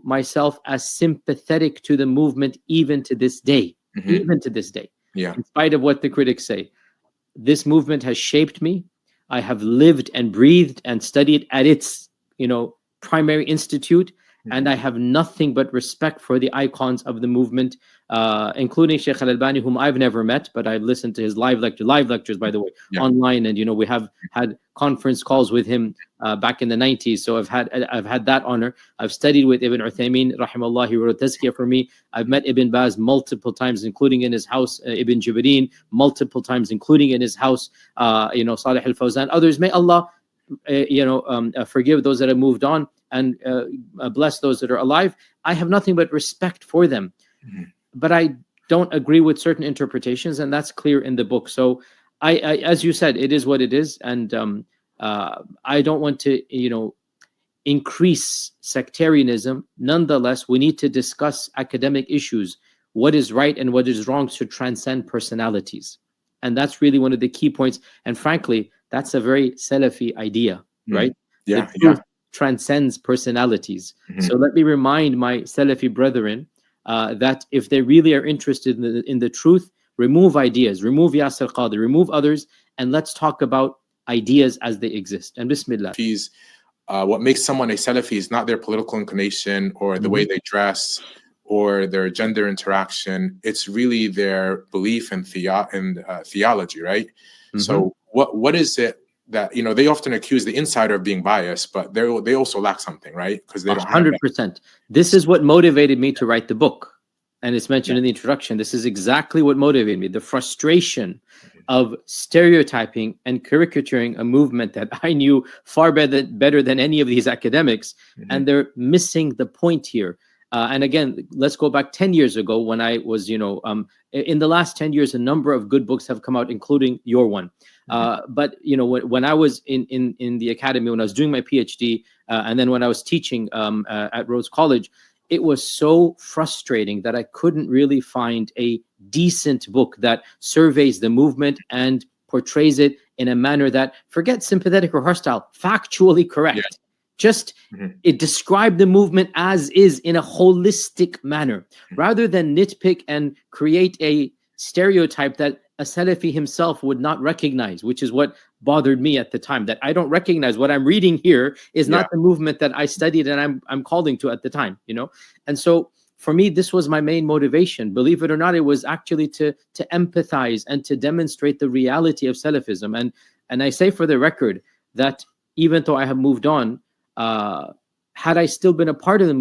myself as sympathetic to the movement even to this day. Even to this day. Yeah. In spite of what the critics say. This movement has shaped me. I have lived and breathed and studied at its, primary institute. And I have nothing but respect for the icons of the movement, including Sheikh Al-Albani, whom I've never met, but I've listened to his live lectures, by the way, online. And, we have had conference calls with him back in the 90s. So I've had that honor. I've studied with Ibn Uthaymeen, rahimahullah. He wrote Tazkiyah for me. I've met Ibn Baz multiple times, including in his house, Ibn Jibreen multiple times, including in his house, Salih al-Fawzan. Others, may Allah, forgive those that have moved on and bless those that are alive. I have nothing but respect for them. But I don't agree with certain interpretations, and that's clear in the book. So I as you said, it is what it is. And I don't want to, increase sectarianism. Nonetheless, we need to discuss academic issues, what is right and what is wrong, to transcend personalities. And that's really one of the key points. And frankly, that's a very Salafi idea, right? Yeah, the truth transcends personalities. So let me remind my Salafi brethren that if they really are interested in the truth, remove ideas, remove Yasir Qadi, remove others, and let's talk about ideas as they exist. And Bismillah. What makes someone a Salafi is not their political inclination or the way they dress or their gender interaction. It's really their belief in theology, right? So what is it that, they often accuse the insider of being biased, but they also lack something, right? Because they don't 100%. This is what motivated me to write the book. And it's mentioned in the introduction. This is exactly what motivated me. The frustration of stereotyping and caricaturing a movement that I knew far better than any of these academics. And they're missing the point here. And again, let's go back 10 years ago when I was, in the last 10 years, a number of good books have come out, including your one. But, when I was in the academy, when I was doing my PhD, and then when I was teaching at Rhodes College, it was so frustrating that I couldn't really find a decent book that surveys the movement and portrays it in a manner that, forget sympathetic or hostile, factually correct. Just it described the movement as is in a holistic manner, rather than nitpick and create a stereotype that a Salafi himself would not recognize, which is what bothered me at the time, that I don't recognize what I'm reading here is not the movement that I studied and I'm calling to at the time, And so for me, this was my main motivation. Believe it or not, it was actually to empathize and to demonstrate the reality of Salafism. And I say for the record that even though I have moved on, had I still been a part of the